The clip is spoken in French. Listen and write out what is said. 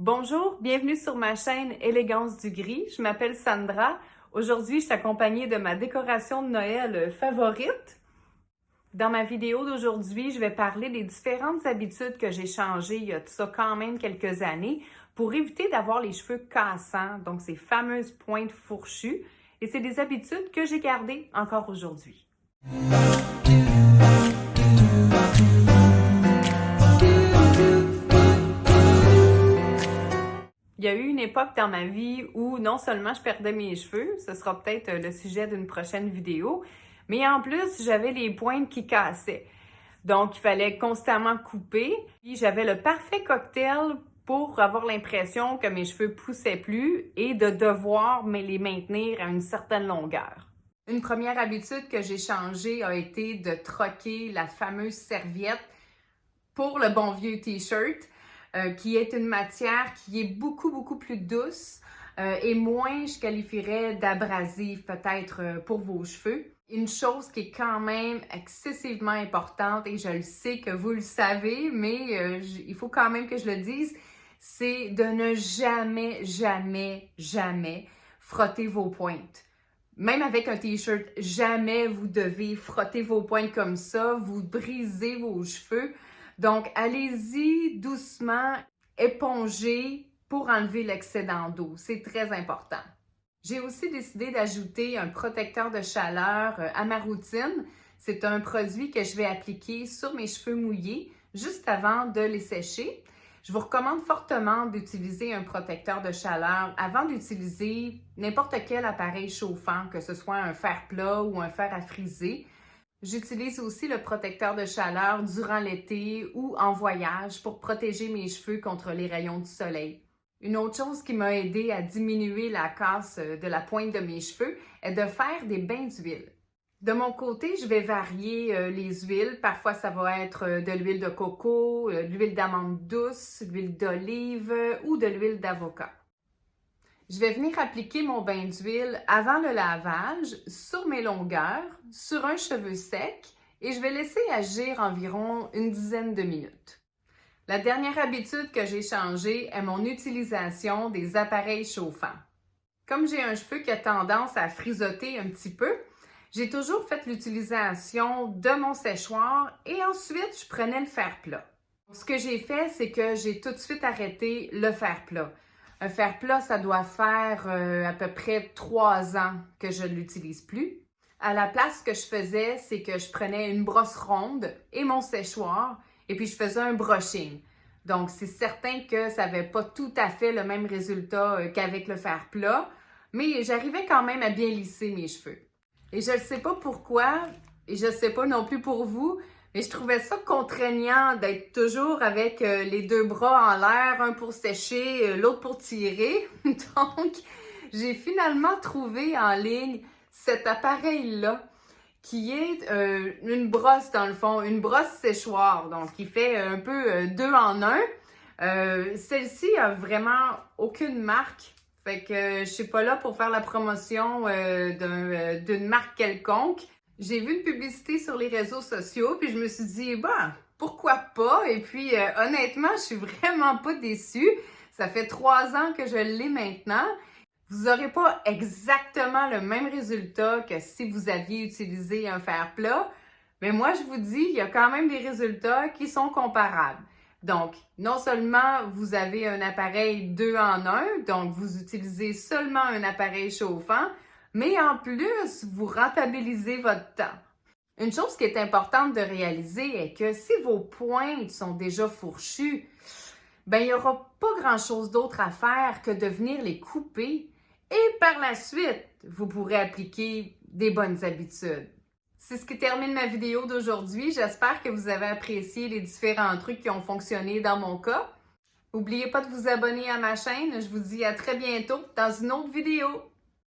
Bonjour, bienvenue sur ma chaîne Élégance du gris. Je m'appelle Sandra. Aujourd'hui, je suis accompagnée de ma décoration de Noël favorite. Dans ma vidéo d'aujourd'hui, je vais parler des différentes habitudes que j'ai changées il y a de ça quand même quelques années pour éviter d'avoir les cheveux cassants, donc ces fameuses pointes fourchues. Et c'est des habitudes que j'ai gardées encore aujourd'hui. Il y a eu une époque dans ma vie où non seulement je perdais mes cheveux, ce sera peut-être le sujet d'une prochaine vidéo, mais en plus, j'avais les pointes qui cassaient. Donc, il fallait constamment couper. Puis j'avais le parfait cocktail pour avoir l'impression que mes cheveux poussaient plus et de devoir les maintenir à une certaine longueur. Une première habitude que j'ai changée a été de troquer la fameuse serviette pour le bon vieux t-shirt. Qui est une matière qui est beaucoup plus douce et moins, je qualifierais, d'abrasive peut-être pour vos cheveux. Une chose qui est quand même excessivement importante, et je le sais que vous le savez, mais il faut quand même que je le dise, c'est de ne jamais frotter vos pointes. Même avec un t-shirt, jamais vous devez frotter vos pointes comme ça, vous brisez vos cheveux. Donc, allez-y doucement, épongez pour enlever l'excédent d'eau. C'est très important. J'ai aussi décidé d'ajouter un protecteur de chaleur à ma routine. C'est un produit que je vais appliquer sur mes cheveux mouillés juste avant de les sécher. Je vous recommande fortement d'utiliser un protecteur de chaleur avant d'utiliser n'importe quel appareil chauffant, que ce soit un fer plat ou un fer à friser. J'utilise aussi le protecteur de chaleur durant l'été ou en voyage pour protéger mes cheveux contre les rayons du soleil. Une autre chose qui m'a aidé à diminuer la casse de la pointe de mes cheveux est de faire des bains d'huile. De mon côté, je vais varier les huiles. Parfois, ça va être de l'huile de coco, de l'huile d'amande douce, de l'huile d'olive ou de l'huile d'avocat. Je vais venir appliquer mon bain d'huile avant le lavage sur mes longueurs, sur un cheveu sec et je vais laisser agir environ une dizaine de minutes. La dernière habitude que j'ai changée est mon utilisation des appareils chauffants. Comme j'ai un cheveu qui a tendance à frisoter un petit peu, j'ai toujours fait l'utilisation de mon séchoir et ensuite je prenais le fer plat. Ce que j'ai fait, c'est que j'ai tout de suite arrêté le fer plat. Un fer plat, ça doit faire à peu près 3 ans que je ne l'utilise plus. À la place, ce que je faisais, c'est que je prenais une brosse ronde et mon séchoir et puis je faisais un brushing. Donc, c'est certain que ça n'avait pas tout à fait le même résultat qu'avec le fer plat, mais j'arrivais quand même à bien lisser mes cheveux. Et je ne sais pas pourquoi, et je ne sais pas non plus pour vous, mais je trouvais ça contraignant d'être toujours avec les deux bras en l'air, un pour sécher, l'autre pour tirer. Donc, j'ai finalement trouvé en ligne cet appareil-là qui est une brosse dans le fond, une brosse séchoir, donc qui fait un peu 2 en 1. Celle-ci a vraiment aucune marque, fait que je suis pas là pour faire la promotion d'une marque quelconque. J'ai vu une publicité sur les réseaux sociaux, puis je me suis dit, pourquoi pas? Et puis, honnêtement, je suis vraiment pas déçue. Ça fait 3 ans que je l'ai maintenant. Vous n'aurez pas exactement le même résultat que si vous aviez utilisé un fer plat, mais moi, je vous dis, il y a quand même des résultats qui sont comparables. Donc, non seulement vous avez un appareil 2 en 1, donc vous utilisez seulement un appareil chauffant, mais en plus, vous rentabilisez votre temps. Une chose qui est importante de réaliser est que si vos pointes sont déjà fourchues, il n'y aura pas grand-chose d'autre à faire que de venir les couper et par la suite, vous pourrez appliquer des bonnes habitudes. C'est ce qui termine ma vidéo d'aujourd'hui. J'espère que vous avez apprécié les différents trucs qui ont fonctionné dans mon cas. N'oubliez pas de vous abonner à ma chaîne. Je vous dis à très bientôt dans une autre vidéo.